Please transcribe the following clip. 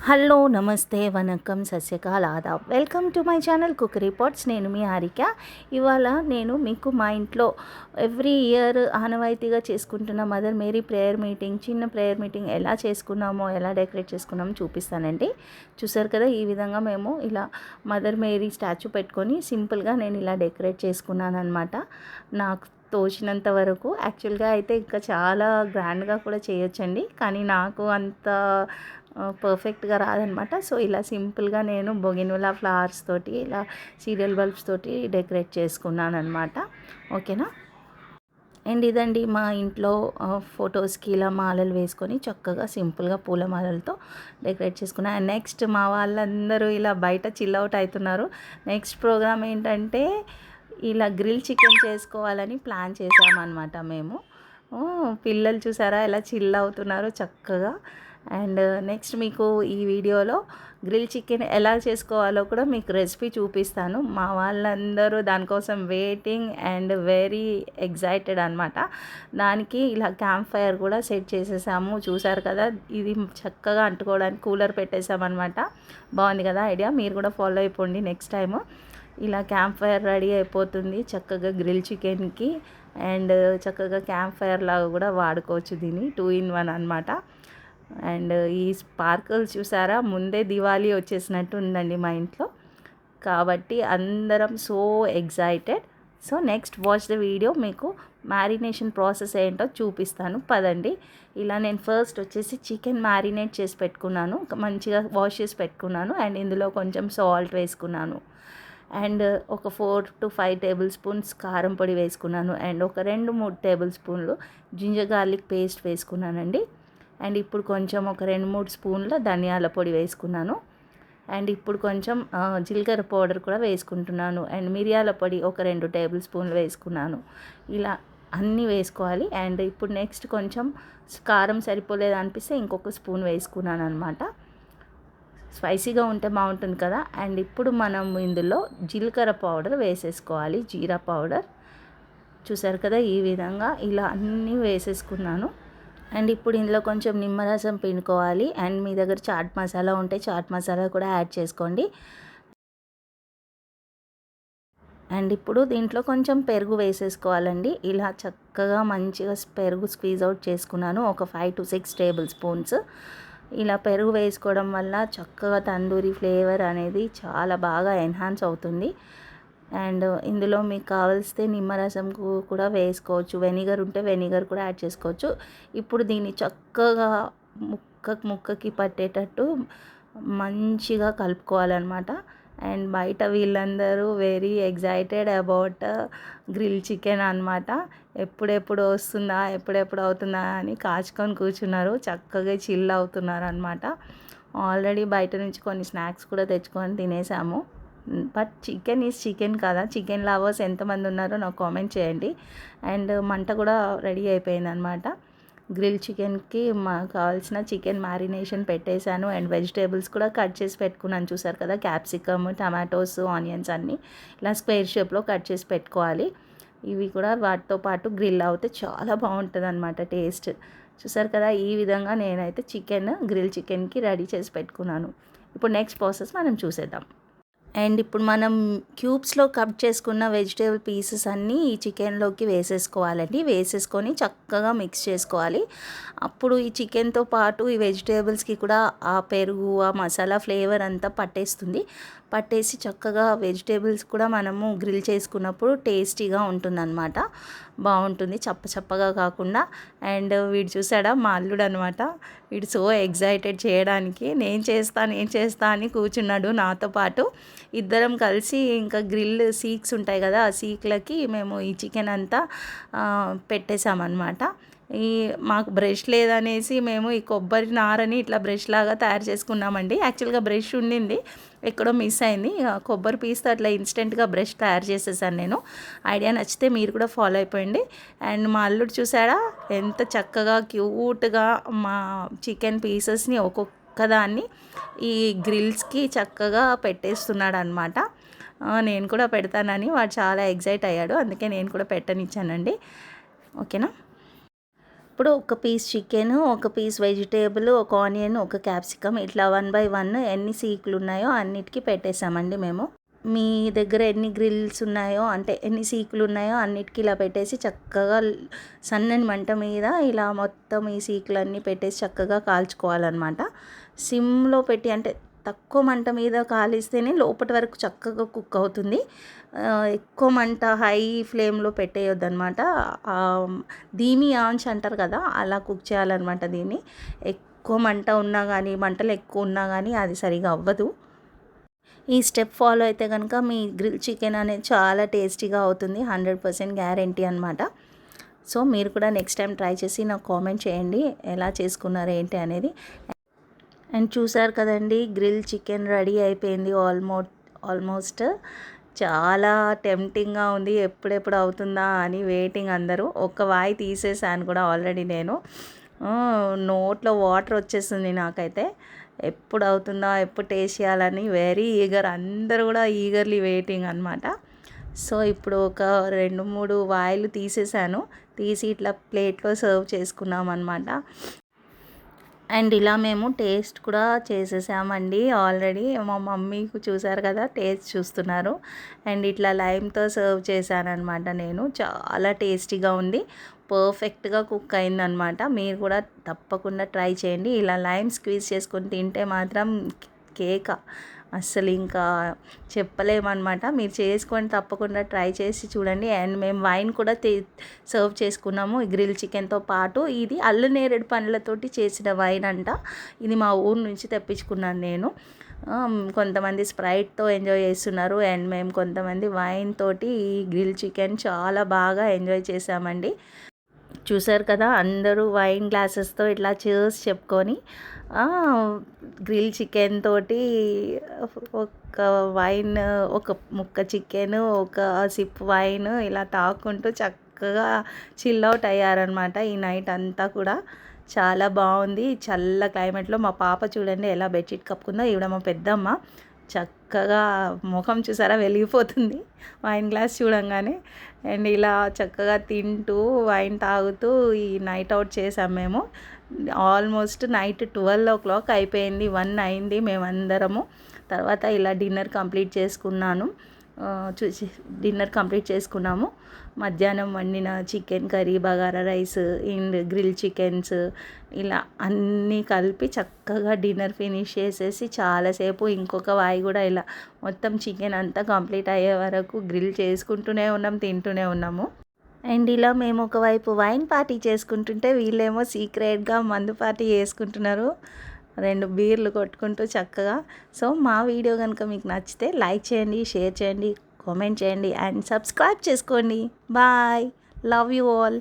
Hello నమస్తే వనక్కం సస్యకాల్ ఆదాబ్ welcome to my channel cook reports. నేను మీ హారిక. ఇవాళ నేను మీకు మా ఇంట్లో ఎవ్రీ ఇయర్ ఆనవాయితీగా చేసుకుంటున్న మదర్ మేరీ ప్రేయర్ మీటింగ్, చిన్న ప్రేయర్ మీటింగ్ ఎలా చేసుకున్నామో, ఎలా డెకరేట్ చేసుకున్నామో చూపిస్తానండి. చూసారు కదా, ఈ విధంగా మేము ఇలా మదర్ మేరీ స్టాచ్యూ పెట్టుకొని సింపుల్గా నేను ఇలా డెకరేట్ చేసుకున్నాను అనమాట. నాకు తోచినంత వరకు. యాక్చువల్గా అయితే ఇంకా చాలా గ్రాండ్గా కూడా చేయొచ్చండి, కానీ నాకు అంత పర్ఫెక్ట్గా రాదనమాట. సో ఇలా సింపుల్గా నేను బొగిన్విల్లా ఫ్లవర్స్ తోటి, ఇలా సీరియల్ బల్బ్స్ తోటి డెకరేట్ చేసుకున్నాను అనమాట. ఓకేనా. అండ్ ఇదండి మా ఇంట్లో ఫొటోస్కి ఇలా మాలలు వేసుకొని చక్కగా సింపుల్గా పూల మాలలతో డెకరేట్ చేసుకున్నాను. అండ్ నెక్స్ట్ మా వాళ్ళందరూ ఇలా బయట చిల్ అవుట్ అవుతున్నారు. నెక్స్ట్ ప్రోగ్రామ్ ఏంటంటే ఇలా గ్రిల్ చికెన్ చేసుకోవాలని ప్లాన్ చేసామన్నమాట మేము. పిల్లలు చూసారా ఎలా చిల్ అవుతున్నారు చక్కగా. అండ్ నెక్స్ట్ మీకు ఈ వీడియోలో గ్రిల్ చికెన్ ఎలా చేసుకోవాలో కూడా మీకు రెసిపీ చూపిస్తాను. మా వాళ్ళందరూ దానికోసం వెయిటింగ్ అండ్ వెరీ ఎగ్జైటెడ్ అనమాట. దానికి ఇలా క్యాంప్ ఫైర్ కూడా సెట్ చేసేసాము. చూసారు కదా, ఇది చక్కగా అంటుకోవడానికి కూలర్ పెట్టేసామన్నమాట. బాగుంది కదా ఐడియా, మీరు కూడా ఫాలో అయిపోండి నెక్స్ట్ టైము. ఇలా క్యాంప్ ఫైర్ రెడీ అయిపోతుంది చక్కగా గ్రిల్ చికెన్కి. అండ్ చక్కగా క్యాంప్ ఫైర్ లాగా కూడా వాడుకోవచ్చు దీన్ని, 2 in 1 అనమాట. అండ్ ఈ స్పార్కల్స్ చూసారా, ముందే దివాళీ వచ్చేసినట్టు ఉందండి మా ఇంట్లో. కాబట్టి అందరం so excited. So next watch the video. మీకు మ్యారినేషన్ ప్రాసెస్ ఏంటో చూపిస్తాను పదండి. ఇలా నేను ఫస్ట్ వచ్చేసి చికెన్ మ్యారినేట్ చేసి పెట్టుకున్నాను, మంచిగా వాష్ చేసి పెట్టుకున్నాను. అండ్ ఇందులో కొంచెం సాల్ట్ వేసుకున్నాను. అండ్ ఒక 4 to 5 టేబుల్ స్పూన్స్ కారం పొడి వేసుకున్నాను. అండ్ ఒక 2-3 టేబుల్ స్పూన్లు జింజర్ గార్లిక్ పేస్ట్ వేసుకున్నానండి. అండ్ ఇప్పుడు కొంచెం ఒక 2-3 స్పూన్ల ధనియాల పొడి వేసుకున్నాను. అండ్ ఇప్పుడు కొంచెం జీలకర్ర పౌడర్ కూడా వేసుకుంటున్నాను. అండ్ మిరియాల పొడి ఒక 2 టేబుల్ స్పూన్లు వేసుకున్నాను. ఇలా అన్నీ వేసుకోవాలి. అండ్ ఇప్పుడు నెక్స్ట్ కొంచెం కారం సరిపోలేదు అనిపిస్తే ఇంకొక స్పూన్ వేసుకున్నాను అనమాట. స్పైసీగా ఉంటే బాగుంటుంది కదా. అండ్ ఇప్పుడు మనం ఇందులో జీలకర్ర పౌడర్ వేసేసుకోవాలి, జీరా పౌడర్. చూసారు కదా, ఈ విధంగా ఇలా అన్నీ వేసేసుకున్నాను. అండ్ ఇప్పుడు ఇందులో కొంచెం నిమ్మరసం పిండుకోవాలి. అండ్ మీ దగ్గర చాట్ మసాలా ఉంటే చాట్ మసాలా కూడా యాడ్ చేసుకోండి. అండ్ ఇప్పుడు దీంట్లో కొంచెం పెరుగు వేసేసుకోవాలండి. ఇలా చక్కగా మంచిగా పెరుగు స్క్వీజ్ అవుట్ చేసుకున్నాను, ఒక 5 to 6 టేబుల్ స్పూన్స్. ఇలా పెరుగు వేసుకోవడం వల్ల చక్కగా తందూరి ఫ్లేవర్ అనేది చాలా బాగా ఎన్హాన్స్ అవుతుంది. అండ్ ఇందులో మీకు కావలిస్తే నిమ్మరసం కూడా వేసుకోవచ్చు, వెనిగర్ ఉంటే వెనిగర్ కూడా యాడ్ చేసుకోవచ్చు. ఇప్పుడు దీన్ని చక్కగా ముక్కకి పట్టేటట్టు మంచిగా కలుపుకోవాలన్నమాట. అండ్ బయట వీళ్ళందరూ very excited about grill chicken అనమాట. ఎప్పుడెప్పుడు వస్తుందా, ఎప్పుడెప్పుడు అవుతుందా అని కాచుకొని కూర్చున్నారు, చక్కగా చిల్ అవుతున్నారు అనమాట. ఆల్రెడీ బయట నుంచి కొన్ని స్నాక్స్ కూడా తెచ్చుకొని తినేసాము. బట్ చికెన్ ఈజ్ చికెన్ కదా. చికెన్ లవర్స్ ఎంతమంది ఉన్నారో నాకు కామెంట్ చేయండి. అండ్ మంట కూడా రెడీ అయిపోయింది అనమాట. గ్రిల్ చికెన్కి కావాల్సిన చికెన్ మ్యారినేషన్ పెట్టేశాను. అండ్ వెజిటేబుల్స్ కూడా కట్ చేసి పెట్టుకున్నాను. చూసారు కదా, క్యాప్సికమ్, టమాటోస్, ఆనియన్స్ అన్నీ ఇలా స్క్వేర్ షేప్లో కట్ చేసి పెట్టుకోవాలి. ఇవి కూడా వాటితో పాటు గ్రిల్ అవుతే చాలా బాగుంటుంది అనమాట టేస్ట్. చూసారు కదా, ఈ విధంగా నేనైతే గ్రిల్ చికెన్కి రెడీ చేసి పెట్టుకున్నాను. ఇప్పుడు నెక్స్ట్ ప్రాసెస్ మనం చూసేద్దాం. అండ్ ఇప్పుడు మనం క్యూబ్స్లో కట్ చేసుకున్న వెజిటేబుల్ పీసెస్ అన్నీ ఈ చికెన్లోకి వేసేసుకోవాలండి. వేసేసుకొని చక్కగా మిక్స్ చేసుకోవాలి. అప్పుడు ఈ చికెన్తో పాటు ఈ వెజిటేబుల్స్కి కూడా ఆ పెరుగు, ఆ మసాలా ఫ్లేవర్ అంతా పట్టేసి చక్కగా వెజిటేబుల్స్ కూడా మనము గ్రిల్ చేసుకున్నప్పుడు టేస్టీగా ఉంటుందన్నమాట. బాగుంటుంది, చప్పగా కాకుండా. అండ్ వీడు చూసాడా, మా అల్లుడు అనమాట. వీడు సో ఎగ్జైటెడ్ చేయడానికి. నేను చేస్తా అని కూర్చున్నాడు నాతో పాటు. ఇద్దరం కలిసి ఇంకా గ్రిల్ సీక్స్ ఉంటాయి కదా, ఆ సీక్లకి మేము ఈ చికెన్ అంతా పెట్టేసామన్నమాట. మాకు బ్రష్ లేదనేసి మేము ఈ కొబ్బరి నారని ఇట్లా బ్రష్ లాగా తయారు చేసుకున్నామండి. యాక్చువల్గా బ్రష్ ఉండింది, ఎక్కడో మిస్ అయింది. కొబ్బరి పీస్తో అట్లా ఇన్స్టెంట్గా బ్రష్ తయారు చేసేసాను నేను. ఐడియా నచ్చితే మీరు కూడా ఫాలో అయిపోయింది. అండ్ మా అల్లుడు చూసాడా ఎంత చక్కగా క్యూట్గా మా చికెన్ పీసెస్ని ఒక్కొక్కదాన్ని ఈ గ్రిల్స్కి చక్కగా పెట్టేస్తున్నాడు అనమాట. నేను కూడా పెడతానని వాడు చాలా ఎగ్జైట్ అయ్యాడు, అందుకే నేను కూడా పెట్టనిచ్చానండి. ఓకేనా. ఇప్పుడు ఒక పీస్ చికెన్, ఒక పీస్ వెజిటేబుల్, ఒక ఆనియన్, ఒక క్యాప్సికమ్ ఇట్లా 1 బై 1 ఎన్ని సీకులు ఉన్నాయో అన్నిటికీ పెట్టేసామండి మేము. మీ దగ్గర ఎన్ని గ్రిల్స్ ఉన్నాయో అంటే ఎన్ని సీకులు ఉన్నాయో అన్నిటికీ ఇలా పెట్టేసి చక్కగా సన్నని మంట మీద ఇలా మొత్తం ఈ సీకులన్నీ పెట్టేసి చక్కగా కాల్చుకోవాలన్నమాట. సిమ్లో పెట్టి అంటే తక్కువ మంట మీద కాలిస్తేనే లోపటి వరకు చక్కగా కుక్ అవుతుంది. ఎక్కువ మంట హై ఫ్లేమ్లో పెట్టేయొద్దు అనమాట. ధీమీ ఆంచ్ అంటారు కదా, అలా కుక్ చేయాలన్నమాట. దీన్ని ఎక్కువ మంట ఉన్నా కానీ, మంటలు ఎక్కువ ఉన్నా కానీ అది సరిగా అవ్వదు. ఈ స్టెప్ ఫాలో అయితే కనుక మీ గ్రిల్ చికెన్ అనేది చాలా టేస్టీగా అవుతుంది. 100% గ్యారెంటీ అనమాట. సో మీరు కూడా నెక్స్ట్ టైం ట్రై చేసి నాకు కామెంట్ చేయండి ఎలా చేసుకున్నారు ఏంటి అనేది. అండ్ చూసారు కదండి, గ్రిల్ చికెన్ రెడీ అయిపోయింది. ఆల్మోస్ట్ చాలా టెంప్టింగ్గా ఉంది. ఎప్పుడెప్పుడు అవుతుందా అని వెయిటింగ్ అందరూ. ఒక వాయి తీసేసాను కూడా ఆల్రెడీ నేను. నోట్లో వాటర్ వచ్చేస్తుంది నాకైతే. ఎప్పుడు అవుతుందా, ఎప్పుడు టేస్ట్ చేయాలని వెరీ ఈగర్, అందరూ కూడా ఈగర్లీ వెయిటింగ్ అనమాట. సో ఇప్పుడు ఒక 2-3 వాయిలు తీసేసాను. తీసి ఇట్లా ప్లేట్లో సర్వ్ చేసుకున్నాం అనమాట. అండ్ ఇలా మేము టేస్ట్ కూడా చేసేసామండి ఆల్రెడీ. మా మమ్మీకి చూసారు కదా, టేస్ట్ చూస్తున్నారు. అండ్ ఇట్లా లైమ్తో సర్వ్ చేశానమాట నేను. చాలా టేస్టీగా ఉంది, పర్ఫెక్ట్గా కుక్ అయిందనమాట. మీరు కూడా తప్పకుండా ట్రై చేయండి. ఇలా లైమ్ స్క్వీజ్ చేసుకొని తింటే మాత్రం కేక, అస్సలు ఇంకా చెప్పలేమన్నమాట. మీరు చేసుకొని తప్పకుండా ట్రై చేసి చూడండి. అండ్ మేము వైన్ కూడా సర్వ్ చేసుకున్నాము ఈ గ్రిల్ చికెన్తో పాటు. ఇది అల్లనేరేడు పండ్లతోటి చేసిన వైన్ అంట. ఇది మా ఊరు నుంచి తెప్పించుకున్నాను నేను. కొంతమంది స్ప్రైట్తో ఎంజాయ్ చేస్తున్నారు. అండ్ మేము కొంతమంది వైన్ తోటి ఈ గ్రిల్ చికెన్ చాలా బాగా ఎంజాయ్ చేసామండి. చూసారు కదా, అందరూ వైన్ గ్లాసెస్తో ఇట్లా చేర్స్ చెప్పుకొని గ్రిల్ చికెన్ తోటి ఒక వైన్, ఒక ముక్క చికెన్, ఒక సిప్ వైన్ ఇలా తాక్కుంటూ చక్కగా చిల్ అవుట్ అయ్యారనమాట ఈ నైట్ అంతా కూడా. చాలా బాగుంది చల్ల క్లైమేట్లో. మా పాప చూడండి ఎలా బెడ్షీట్ కప్పుకుందో. ఈవిడ మా పెద్దమ్మ. చక్కగా ముఖం చూసారా వెలిగిపోతుంది వైన్ గ్లాస్ చూడంగానే. అండ్ ఇలా చక్కగా తింటూ వైన్ తాగుతూ ఈ నైట్ అవుట్ చేసాం మేము. ఆల్మోస్ట్ నైట్ 12 o'clock అయిపోయింది, 1 అయింది మేమందరము. తర్వాత ఇలా డిన్నర్ కంప్లీట్ చేసుకున్నాము. మధ్యాహ్నం వండిన chicken curry, bagara rice and grill chickens ఇలా అన్నీ కలిపి చక్కగా డిన్నర్ ఫినిష్ చేసేసి చాలాసేపు ఇంకొక వాయి కూడా ఇలా మొత్తం చికెన్ అంతా కంప్లీట్ అయ్యే వరకు గ్రిల్ చేసుకుంటూనే ఉన్నాం, తింటూనే ఉన్నాము. అండ్ ఇలా మేము ఒకవైపు వైన్ పార్టీ చేసుకుంటుంటే వీళ్ళేమో సీక్రెట్గా మందు పార్టీ చేసుకుంటున్నారు, 2 బీర్లు కొట్టుకుంటూ చక్కగా. సో మా వీడియో కనుక మీకు నచ్చితే లైక్ చేయండి, షేర్ చేయండి, కామెంట్ చేయండి అండ్ సబ్స్క్రైబ్ చేసుకోండి. Bye, love you all.